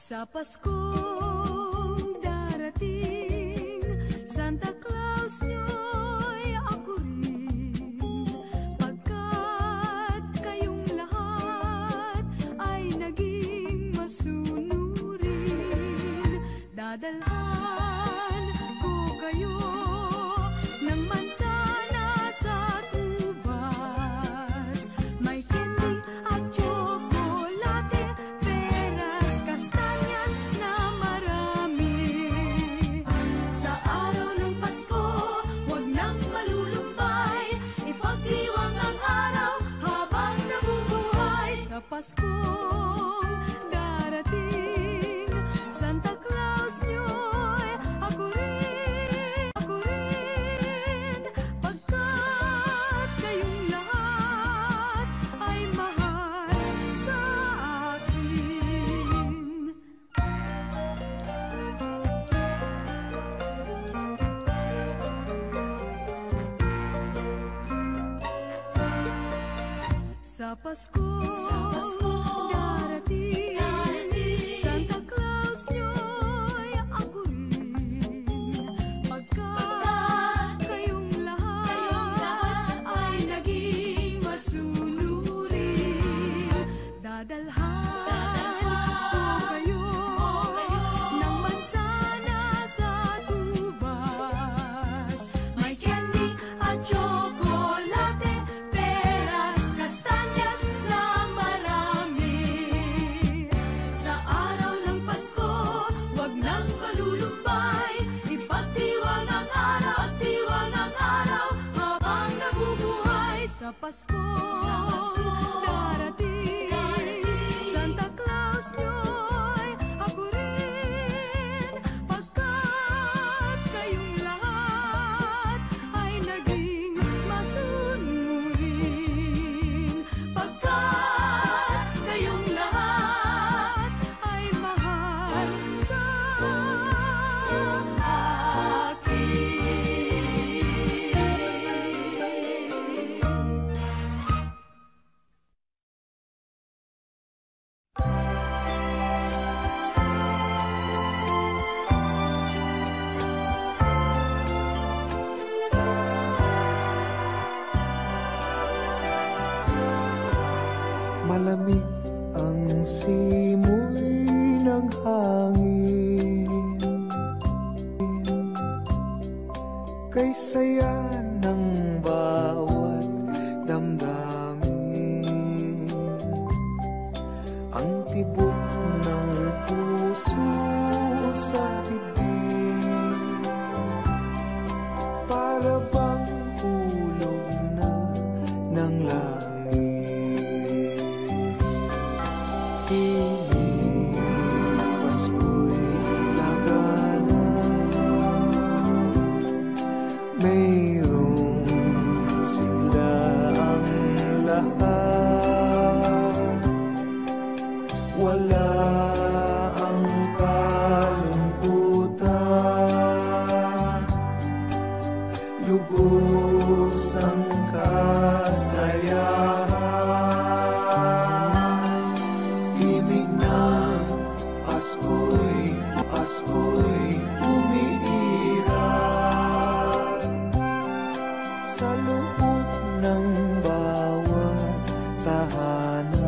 Sa Paskong darating, Santa Claus nyo'y ako rin, pagkat kayong lahat ay naging masunurin. Dadalhan ko kayo ng mansana sa tubas, may candy at chocolate, peras, kastanyas na marami. Sa araw ng Pasko, huwag nang malulumbay, ipagdiwang ang araw habang nabubuhay. Sa Paskong darating, Santa Claus nyo'y ako rin, pagkat kayong lahat ay mahal sa akin. Sa Paskong darating, Santa Claus nyo'y ako rin, pagkat kayong lahat ay naging masunurin. Dadalhan ko kayo ng mansana sa tubas, may candy at chocolate, peras, kastanyas na marami. Sa araw ng Pasko, huwag nang malulumbay, ipagdiwang ang araw, habang nabubuhay. Sa Pasko darating, Santa Claus nyo'y ako rin, pagkat kayong lahat ay naging masunurin. Pagkat kayong lahat ay mahal sa akin. Malamig ang simoy ng hangin, kay saya ng bawat damdamin. Ang tibok ng puso sa dibdib, para bang hulog na ng langit. Pasko'y lagana, mayroong sila ang lahat, wala ang kalungkutan, lubos ang kasayahan. Pasko'y umiiral sa loob ng bawat tahanan.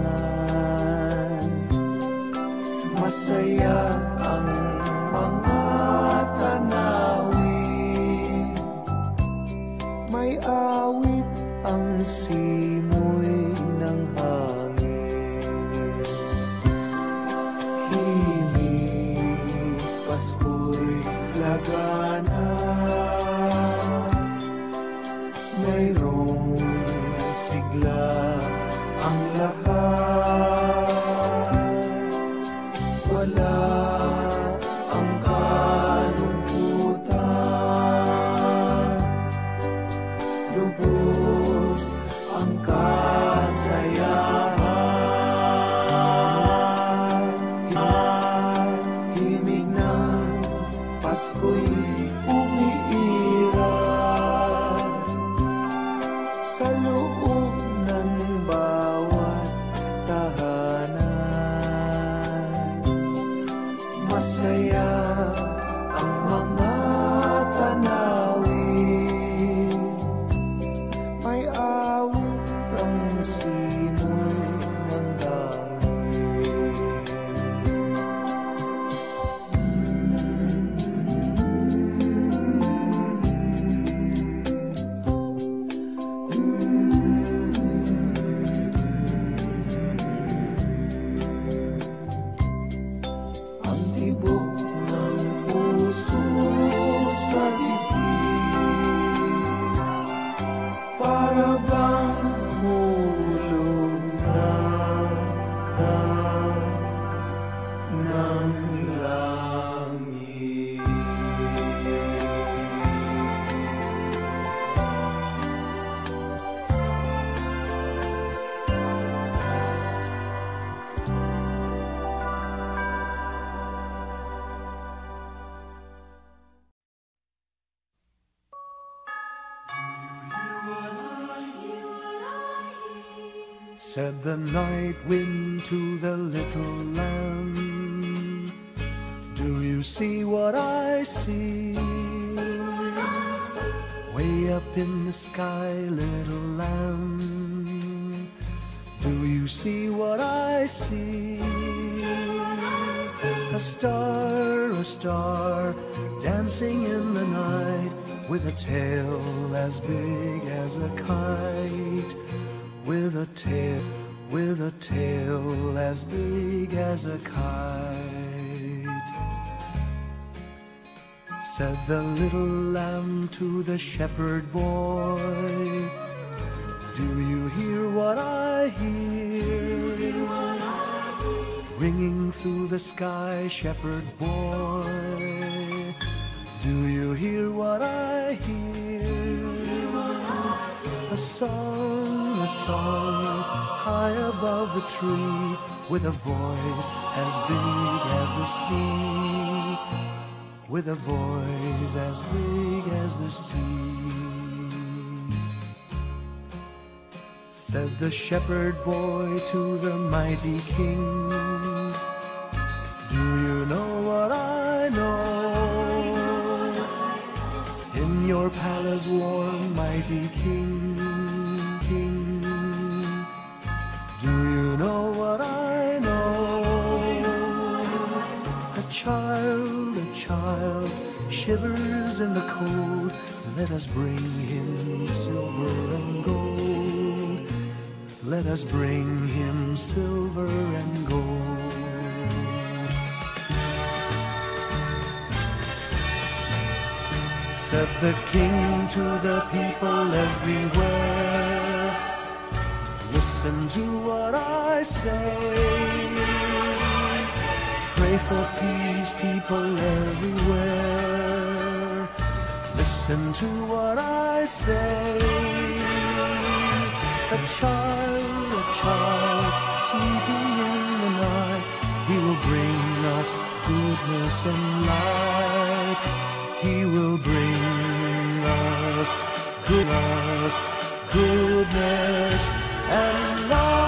Masaya ang mga tanawin, may awit ang simoy ng hangin. Pasko'y lagana, mayroong sigla ang lahat, wala ang kalungkutan, lubos ang kasayahan. Pasko'y umiiral sa loob ng bawat tahanan. Said the night wind to the little lamb, do you see what I see? Way up in the sky, little lamb, do you see what I see? A star, dancing in the night, with a tail as big as a kite. With a tail as big as a kite. Said the little lamb to the shepherd boy, do you hear what I hear? Ringing through the sky, shepherd boy, do you hear what I hear? A song, high above the tree, with a voice as big as the sea, with a voice as big as the sea. Said the shepherd boy to the mighty king, do you know what I know? In your palace warm, mighty king, do you know what I know? A child shivers in the cold. Let us bring him silver and gold. Let us bring him silver and gold. Said the king to the people everywhere, listen to what I say. Pray for peace, people everywhere. Listen to what I say. A child sleeping in the night, he will bring us goodness and light. He will bring us goodness and light.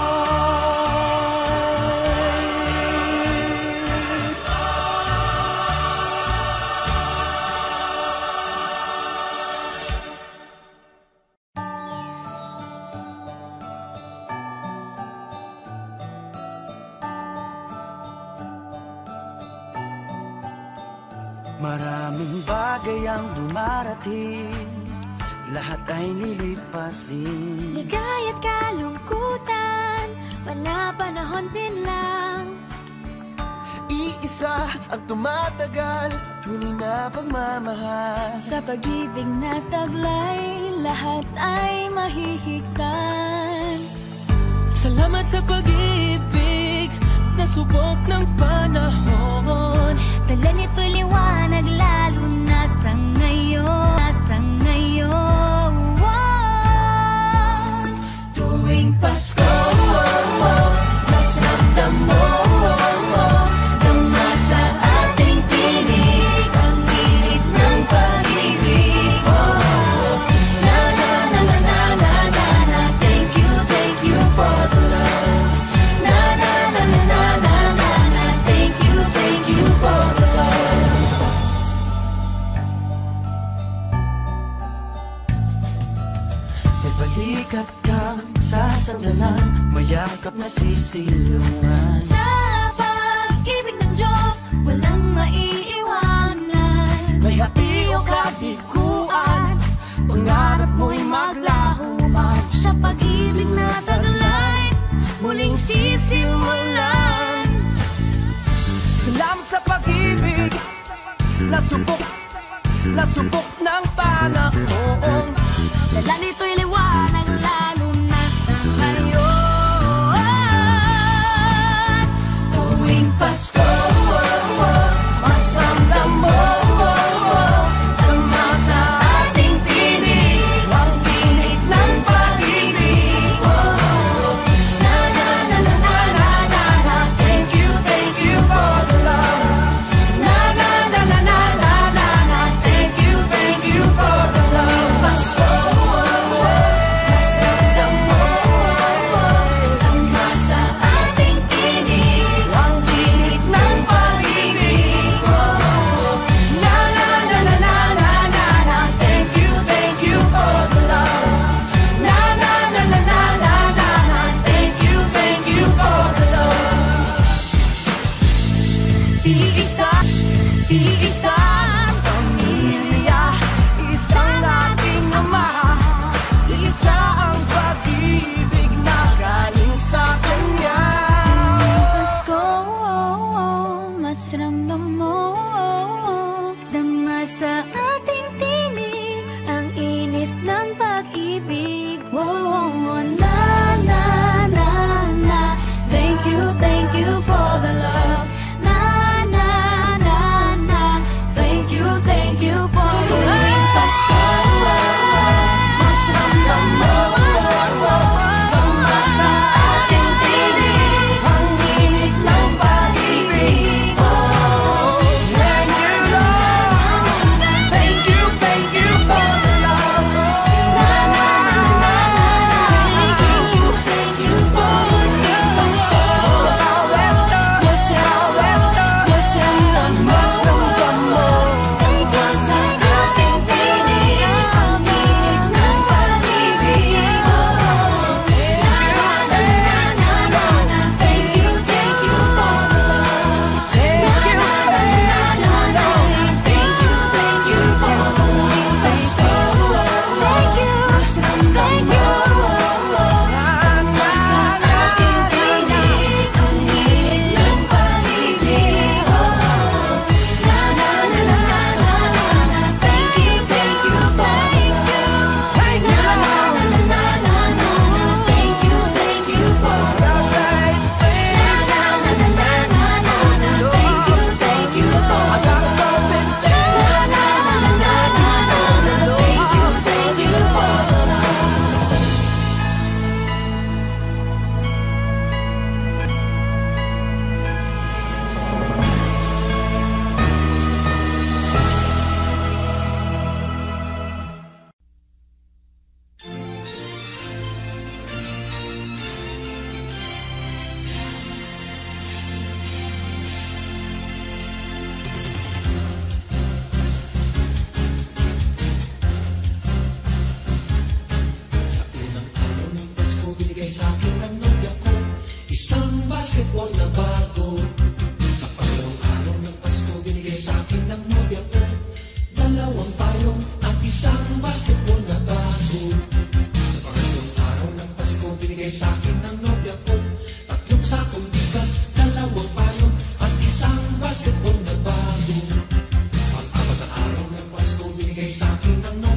Maraming bagay ang dumarating, lahat ay lilipas din. Ligay at kalungkutan, panapanahon din lang. Iisa ang tumatagal, tunay na pagmamahal. Sa pag-ibig na taglay, lahat ay mahihigtan. Salamat sa pag-ibig, nasubok ng panahon. Dala nito'y liwanag, lalo na sa ngayon. Tuwing Pasko, mas ramdam mo, dama sa ating tinig, ang init ng pag-ibig. Na na na na na na na na, thank you for the love. Na na na na na na na na, thank you for the love. May balikat kang sasandalan, mayakap na sisilungan. Sa pag-ibig ng Diyos, walang maiiwanan. May hapi o kabiguan, pangarap mo'y maglaho man. Sa pag-ibig na taglay, muling sisimulan. Salamat sa pag-ibig, nasubok ng panahon. Dala nito'y liwanag, lalo na sa ngayon. Tuwing Pasko, mas ramdam mo, dama sa ating tinig, ang init ng pag-ibig. Na na na na na na na na, thank you for the love. Na na na na na na na na, thank you for the love. Pasko, mas ramdam mo,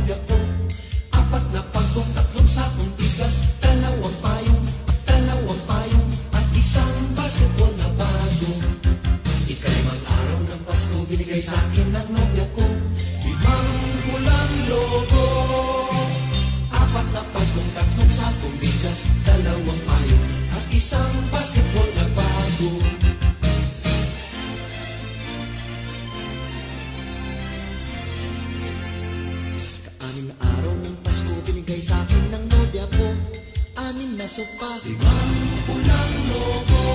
nobya ko. 4 na pagkong, 3 sakong bigas, 2 payong, at isang basketball na bago. Ika-5 araw ng Pasko, binigay sa akin ng nobya ko. 5 pulang logo. 4 na pagkong, 3 sakong bigas, 2 payong, at isang basketball na bago. Ka-6 na araw ng Pasko, binigay sa akin ng nobya ko. 6 na sopa, 5 pulang logo.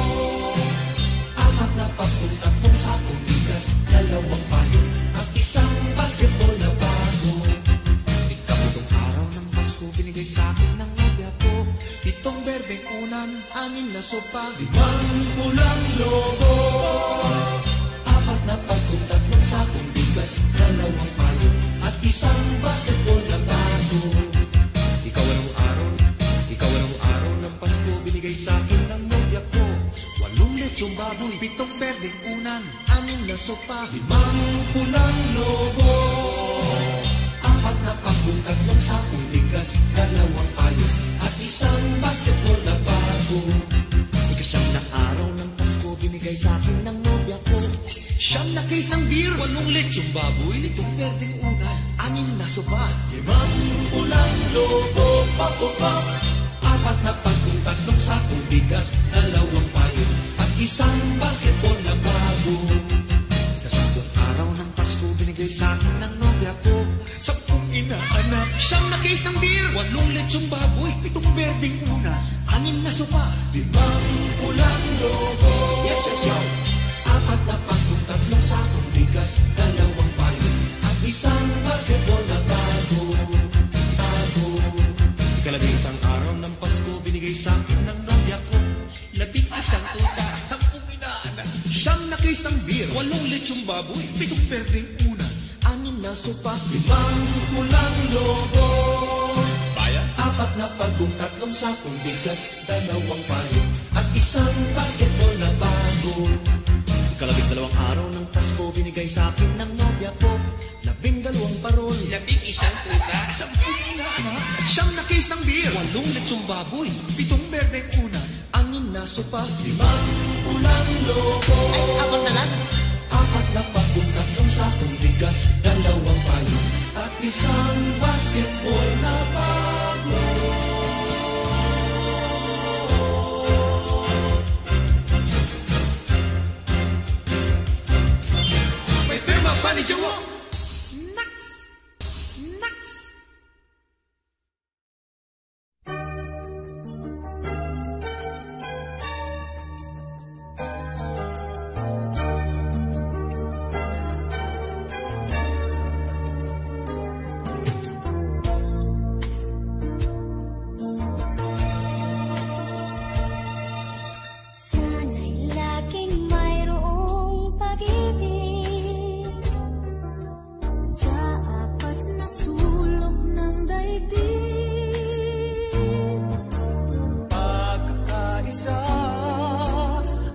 4 na pagkong, 3 sakong bigas, 2 payong, at isang basketball na bago. Ika-7 araw ng Pasko, binigay sa akin ng nobya ko. 7 berdeng unan, 6 na sopa, 5 pulang logo. 4 na pagkong, 3 sakong bigas, 2 payong, at isang basketball na bago. Ika-8 araw ng Pasko, binigay sa akin ng nobya ko. 8 lechong baboy, 7 berdeng unan, 6 na sopa, 5 pulang logo. 4 na pagkong, 3 sakong bigas, 2 payong, at isang basketball na bago. Ika-9 na araw ng Pasko, binigay sa akin ng nobya ko. 9 na case ng beer, 8 lechong baboy, 7 berdeng unan, 6 na sopa, 5 pulang logo. Pop-pop-pop. 4 na pagkong, 3 sakong bigas, 2 payong, at isang basketball na bago. Ika-10 araw ng Pasko, binigay sa akin ng nobya ko. 10 inaanak, 9 na case ng beer, 8 lechong baboy, 7 berdeng una, 6 na sopa, 5 pulang logo. Yes, yes, yes. 4 na pagkong, 3 sakong bigas, 2 payong, at isang basketball na bago. Ika-11 araw ng Pasko, binigay sa akin ng nobya ko. 11 tuta, 10 inaanak, 9 na case ng beer, 8 lechong baboy, 7 berdeng una, 6 na sopa, 5 pulang logo. Bayan? 4 na pagkong, 3 sakong bigas, 2 payong, at isang basketball na bago. Ika-12 araw ng Pasko, binigay sa akin ng nobya ko. 12 parol, 11 tuta, 10 inaanak, 9 na case ng beer, 8 lechong baboy, 7 berdeng una, 6 na sopa, 5 pulang logo. Ay, 4 na lang. 4 na pagkong, 3 sakong bigas, 2 payong, at isang basketball na bago. May pirma pa ni Jowo. Sana'y laging mayroong pag-ibig sa 4 na sulok ng daigdig. Pagkakaisa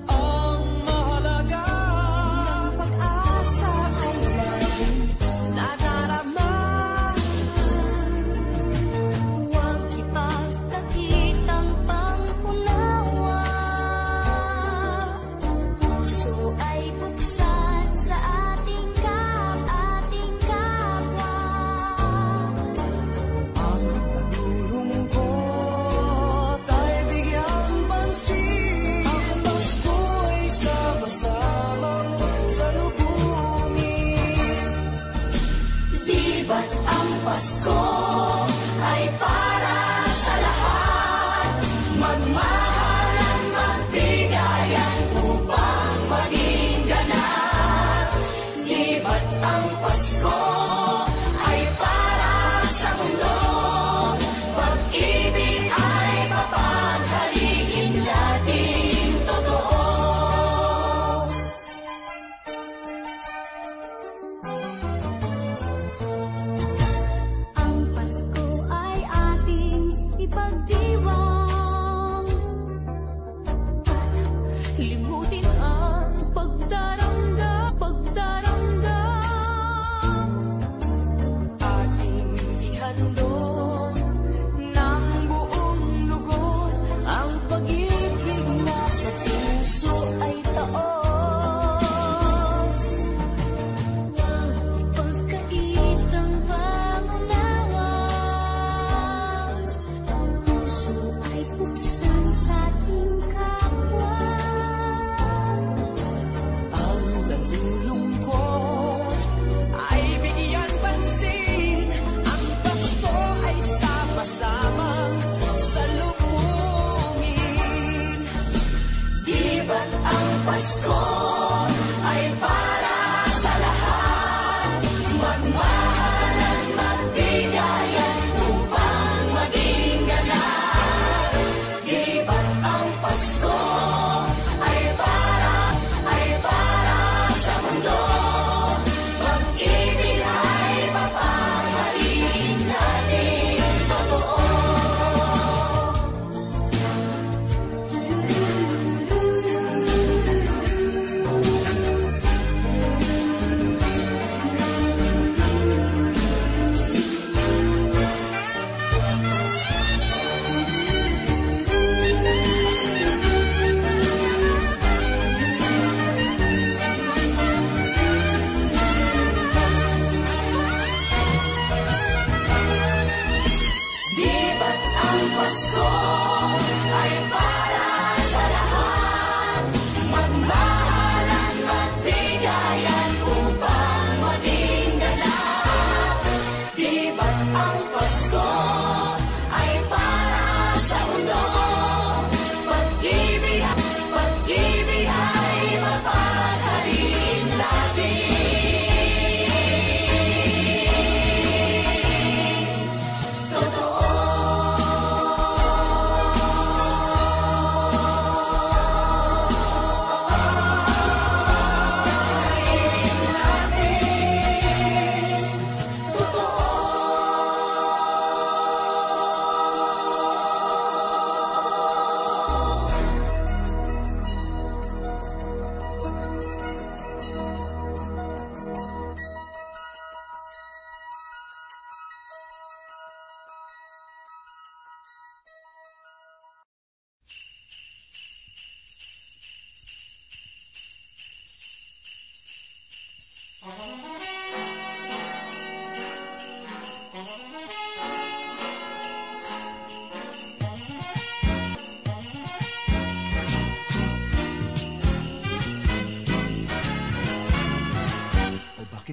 ang mahalaga. Ang pag-asa ay laging nadarama. Huwag ipagtakit ang pangunawa. Puso ay buksan sa ating kapwa. Ang nalulungkot ay bigyang pansin. Ang Pasko'y sama-samang salubungin. Di ba't ang Pasko ay para sa lahat? Magmahalan, magbigayan upang maging ganap. Di ba't ang Pasko ay para sa mundo? Pag-ibig ay papaghaligin natin totoo. Ang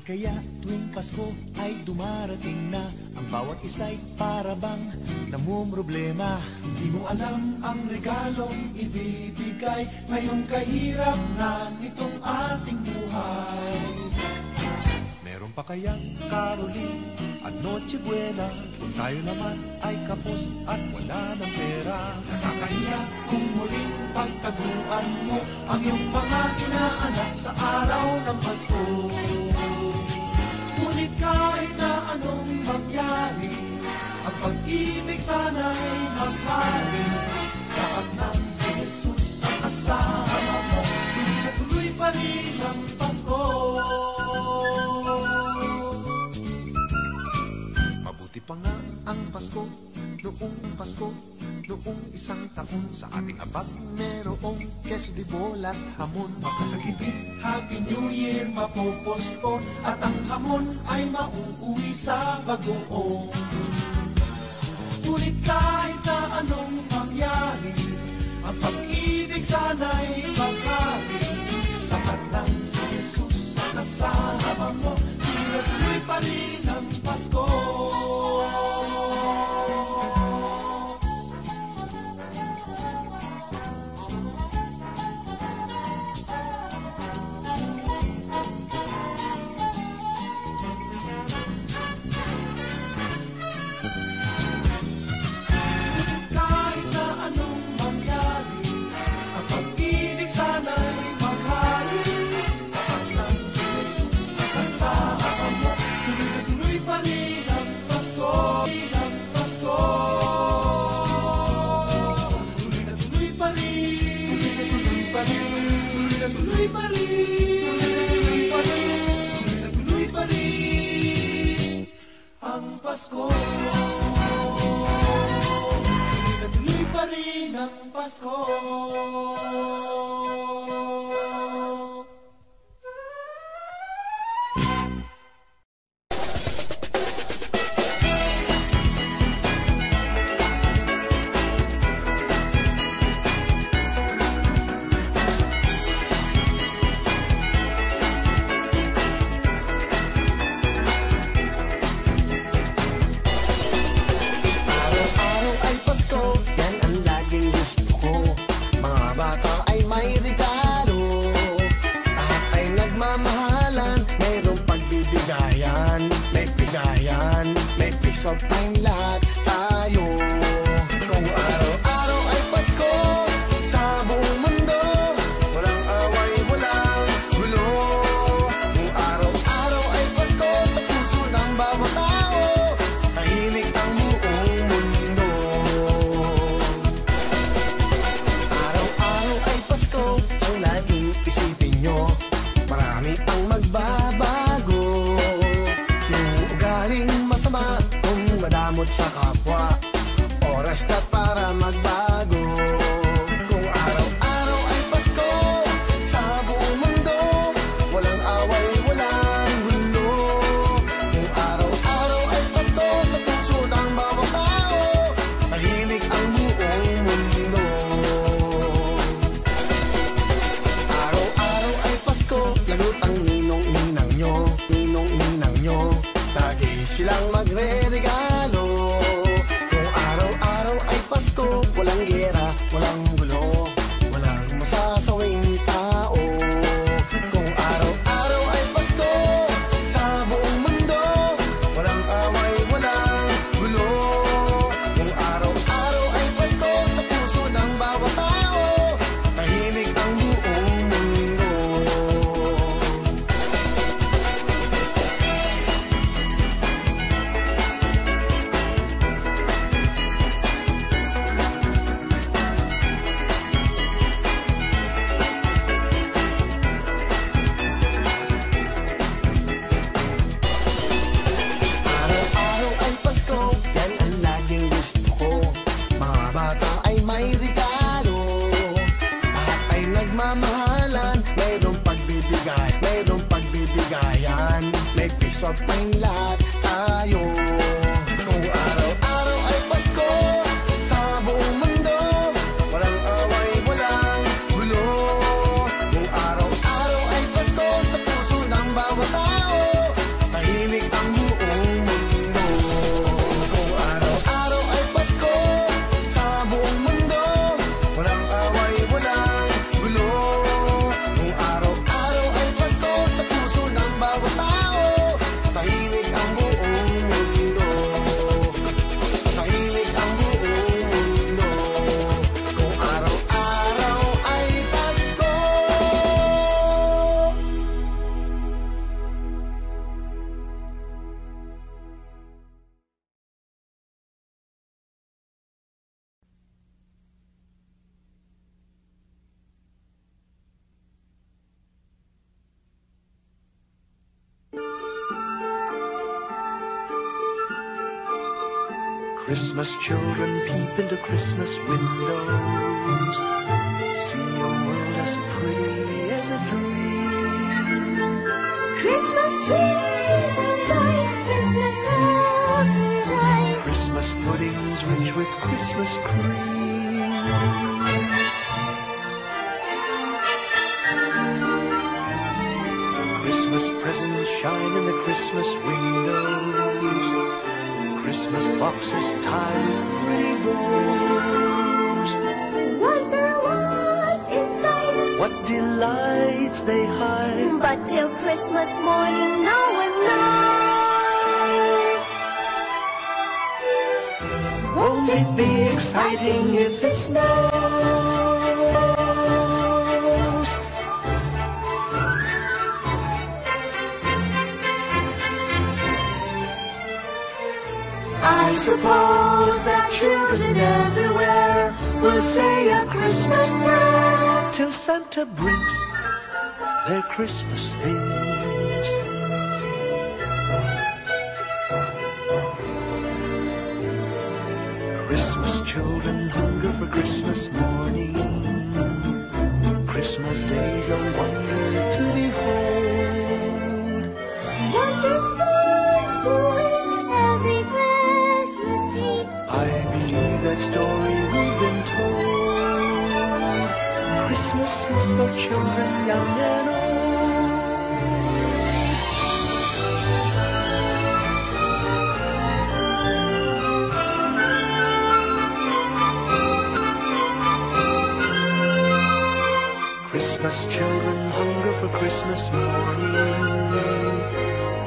Bakit kaya tuwing Pasko ay dumarating na ang bawat isa'y para bang namumroblema? Hindi mo alam ang regalong ibibigay ngayong kahirap na nitong ating buhay. Meron pa kayang Caroline at Noche Buena kung tayo naman ay kapos at wala ng pera? Nakakahiya kung muling pagtaguan mo ang iyong mga inaanak sa araw ng Pasko. Ngunit kahit na anong mangyari, ang pag-ibig sana'y magharing. Sapat ng si Jesus ang kasama mo, tuloy pa rin ang Pasko. Mabuti pa nga ang Pasko, noong Pasko, noong isang taon sa ating abag merong queso de bola at hamon. Makasagipin, Happy New Year mapopospon at ang hamon ay mauuwi sa bagoong. Ngunit kahit na anong mangyari, ang pag-ibig sana'y maghari. Sapat lang si Jesus sa kasama mo, tuloy pa rin ang Pasko. Pasko, tuloy pa rin ang Pasko. Sa tayong lahat tayo. Kung araw-araw ay Pasko sa buong mundo, walang away, walang gulo. Kung araw-araw ay Pasko sa puso ng bawat tao, tahimik ang buong mundo. Araw-araw ay Pasko, ang laging isipin nyo, marami ang magbabago. Yung ugaling masama, madamot sa kapwa, oras na para magbago. Kung araw-araw ay Pasko sa buong mundo, walang away, walang gulo. Kung araw-araw ay Pasko sa puso ng bawat tao, tahimik ang buong mundo. Araw-araw ay Pasko, lagot ang ninong-ninang nyo, ninong-ninang nyo, lagi silang magre-regalo. Kung araw-araw ay Pasko, walang gera, walang gulo, walang masasawing tao. Kung araw-araw ay Pasko sa buong mundo, walang away, walang gulo. Kung araw-araw ay Pasko sa puso ng bawat tao, tahimik ang buong mundo. At may lahat tayo. Kung araw-araw ay Pasko sa buong mundo, walang away, walang gulo. Kung araw-araw ay Pasko sa puso ng bawat tao, Christmas children peep into Christmas windows, see a world as pretty as a dream. Christmas trees and toys, Christmas hopes and joys, Christmas puddings rich with Christmas cream. Christmas presents shine in the Christmas windows, Christmas boxes tied with pretty bows. wonder what's inside, What delights they hide. but till Christmas morning no one knows. Won't it be exciting if it snows? I suppose that children everywhere will say a Christmas prayer till Santa brings their Christmas things. Christmas children hunger for Christmas morning. Christmas day's a wonder to behold. Wondrous things to eat, every Christmas tree. I believe that story we've been told. Christmas is for children young and old. Christmas children hunger for Christmas morning.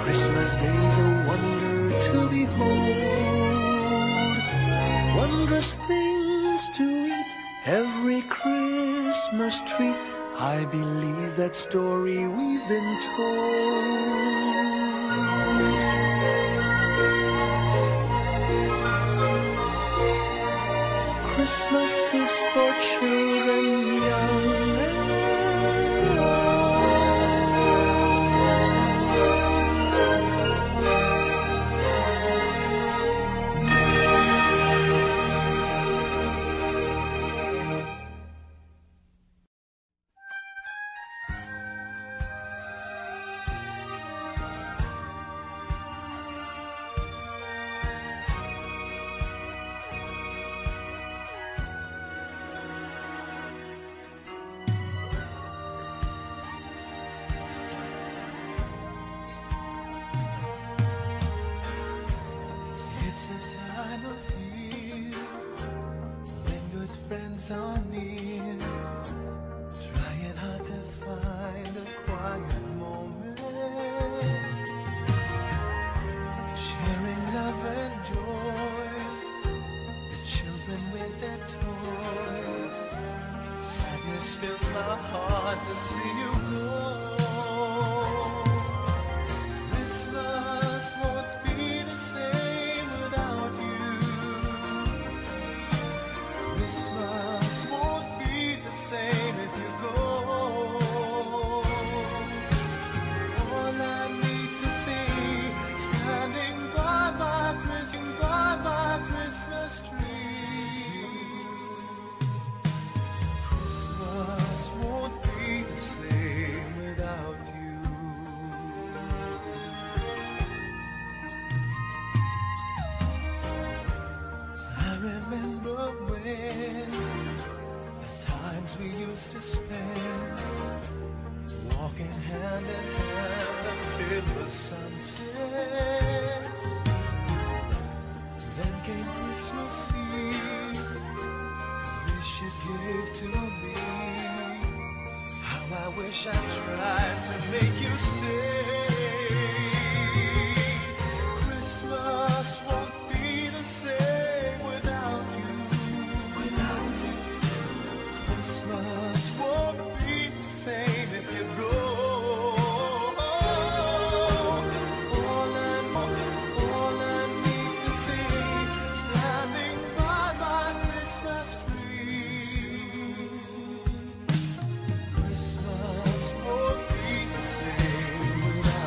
Christmas day's a wonder to behold. Wondrous things to eat, every Christmas treat. I believe that story we've been told. Christmas is for children young and It's a time of year when good friends are near, trying hard to find a quiet moment, sharing love and joy, the children with their toys. Sadness fills my heart to see you go. Christmas won't be the same without you. Christmas won't be the same if you go. All I need to see, standing by my Christmas tree. Christmas won't be the same without you. I remember when the times we used to spend, walking hand in hand until the sun sets. Then came Christmas Eve, wish you gave to me. How I wish I tried to make you stay. Christmas won't be the same without you. Christmas won't be the same if you go. All I need to see, standing by my Christmas tree. Christmas won't be the same without you.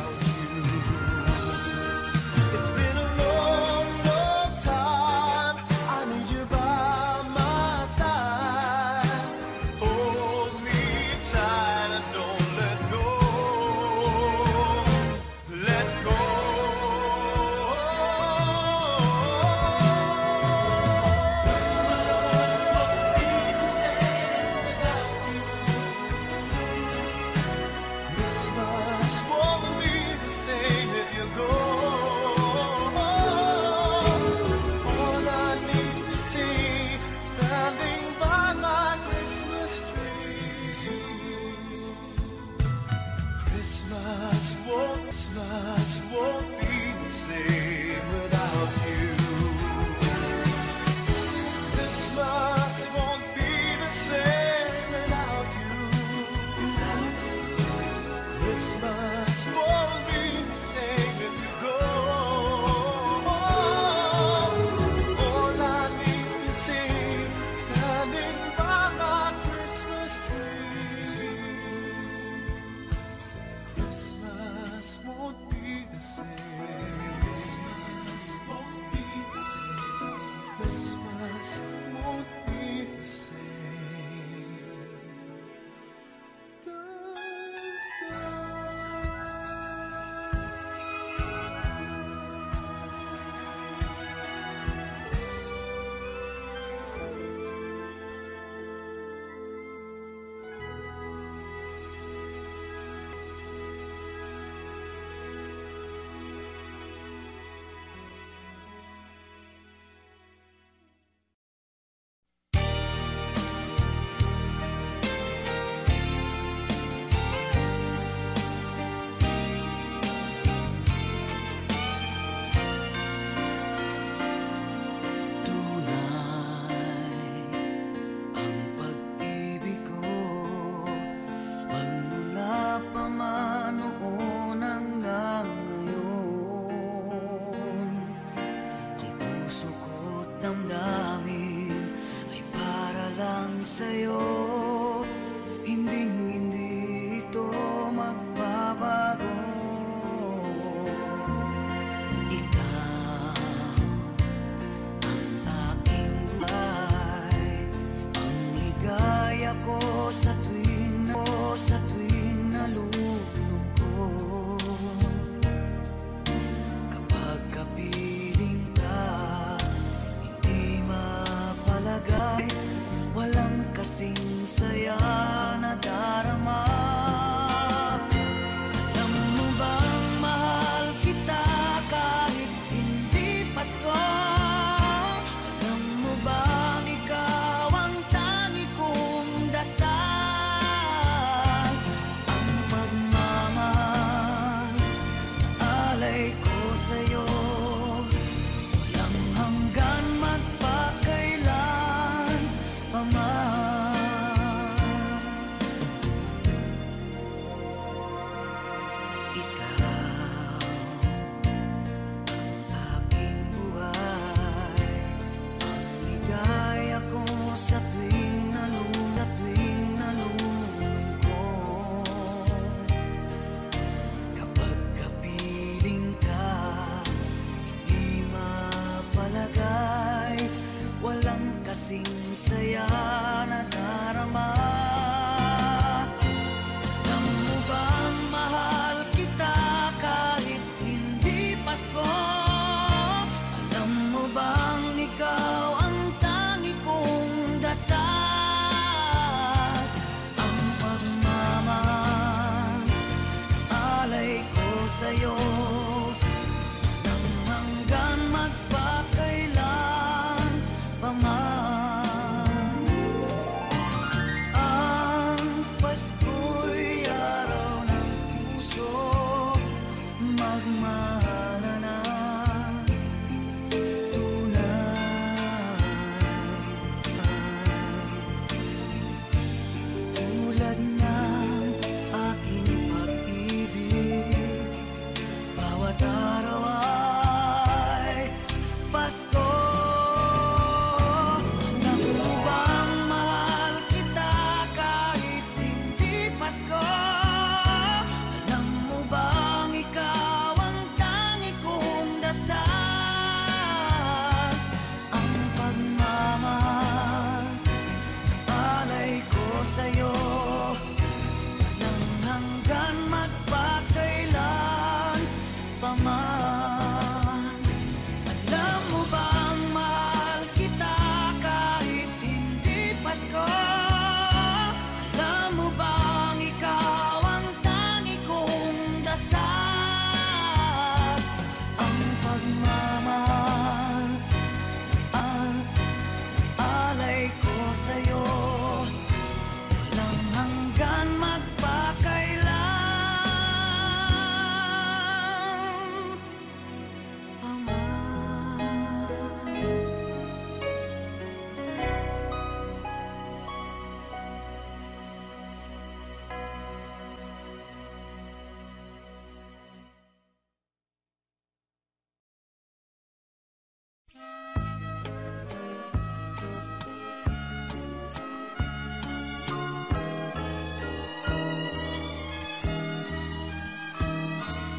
sa'yo, hinding-hindi ito magbabago. Ikaw ang aking buhay, ang ligaya ko sa tuwing nalulungkot. Kapag kapiling ka, hindi mapalagay, walang kasing saya na darama. Alam mo bang mahal kita kahit hindi Pasko? Alam mo bang ikaw ang tangi kong dasal? Ang pagmamahal na alay ko sa'yo, walang hanggan magpakailan pa man. Ikaw ang aking buhay, ang ligaya ko sa tuwing nalulungkot. Kapag kapiling ka, hindi mapalagay, walang kasing saya na darama. Alam mo bang mahal kita kahit hindi Pasko? Alam mo bang ikaw ang tangi kong dasal? Ang pagmamahal alay ko sa'yo, nang hanggang magpakailan pa man. Ang Pasko'y araw ng puso, magmahalan ng tunay. Tulad ng aking pag-ibig, bawat araw ay Pasko. Alam mo bang mahal kita kahit hindi Pasko? Alam mo bang ikaw ang tangi kong dasal? Ang pagmamahal alay ko sa'yo, walang hanggan magpakailan pa man. Alam mo bang mahal kita kahit hindi Pasko? Alam mo bang ikaw ang tangi kong dasal? Ang pagmamahal alay ko sa'yo, walang hanggan magpakailan pa man.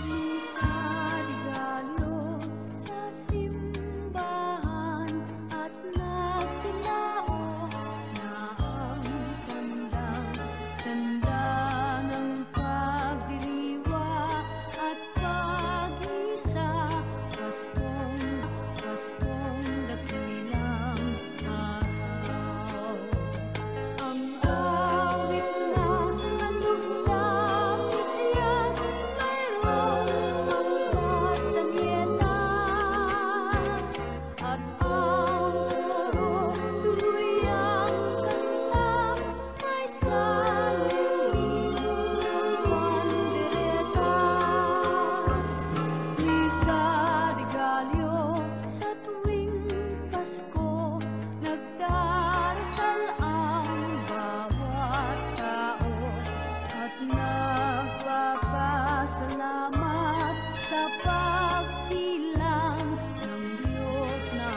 Misa di Gallo sa simbahan at nagtilao na ang tanda ng pagdiriwa at pag-isa. Paskong dakilang araw. Ang awit na handog sa Mesiyas, mayroong angkas tangyetas, at ang koro tuloy ang kanta, may saliliwan panderetas. Misa di Gallo sa tuwing Pasko, nagdarasal ang bawat tao at nagpapasalamat sa pagsilang ng Diyos na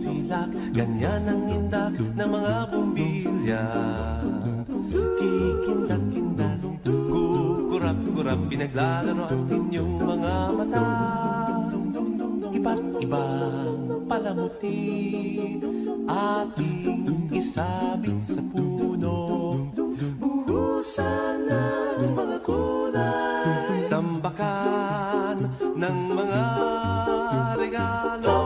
busilak, ganyan ang indak ng mga bumbilya. Kikindat-kindat, kukurap-kurap, pinaglalaro ang inyong mga mata. Iba't ibang palamuti ating isabit sa puno. Buhusan ng mga kulay, tambakan ng mga regalo.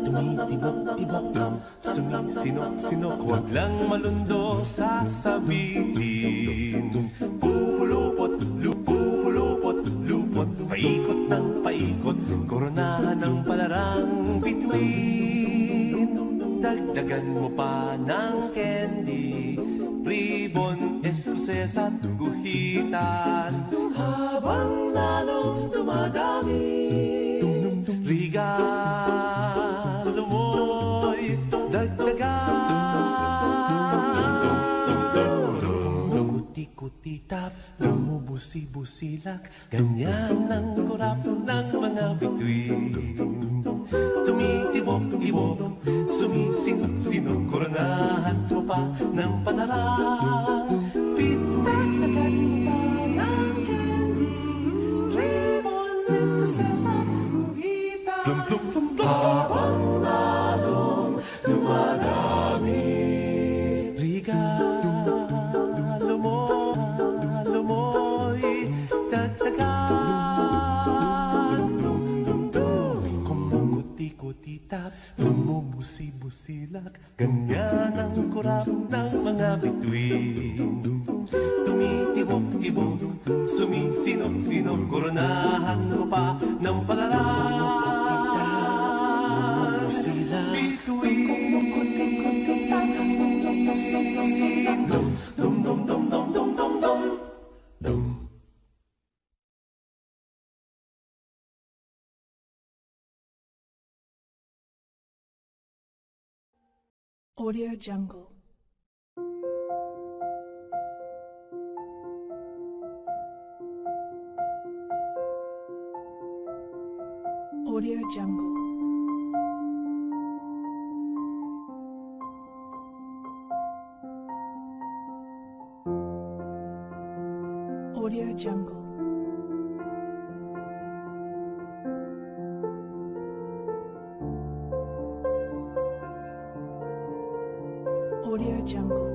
Tumitibok-tibok, sumisinok-sinok, huwag lang malundo sasabihin. Pupulupot, lupupulupot, lupot, paikot ng paikot, koronahan ng palarang bituin. Dagdagan mo pa ng candy, ribbon, eskuses at guhitan, habang lalong dumadami. Regalo mo'y dagdagan. Kuti-kuti-tap, bumubusi-busilak, ganyan ang kurap ng mga bituin. Tumitibok-ibok, sumisinok-sinok, koronahan mo pa ng panarang bituin. Ng candy, ribbon, eskuses at habang lalong dumadami. Regalo mo'y dagdagan. Kumukuti-kuti-tap, bumubusi-busilak, ganyan ang kurap ng mga bituin. Tumitibok-tibok, sumisinok-sinok, koronahan mo pa ng palarang bituin. Dum dum dum dum dum dum dum dum. Audio Jungle. Audio Jungle. Audio Jungle. Audio Jungle.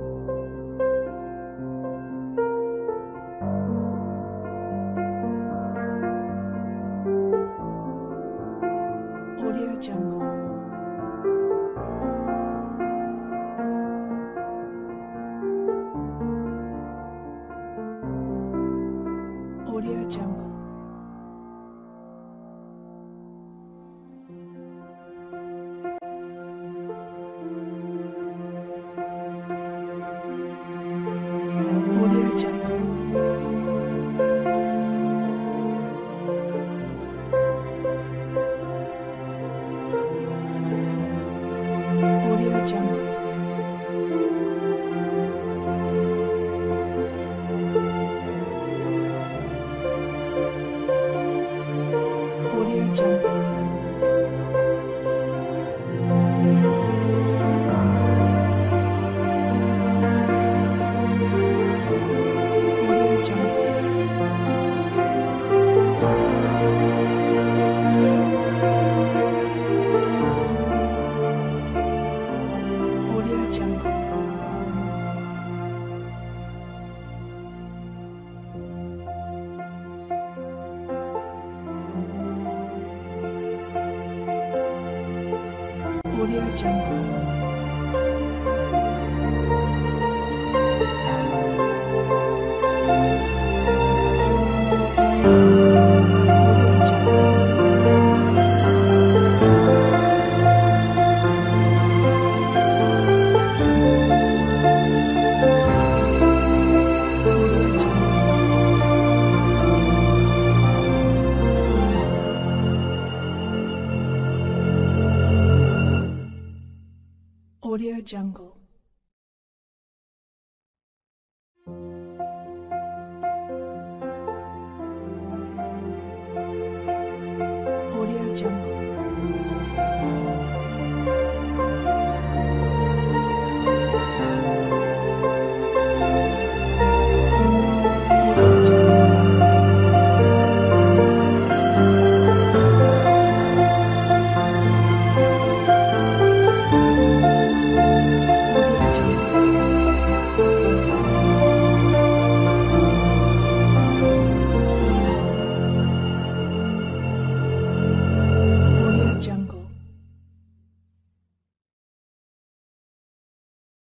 Audio Jungle. Audio Jungle. Audio Jungle. Audio Jungle. Audio Jungle. Audio Jungle. Audio Jungle.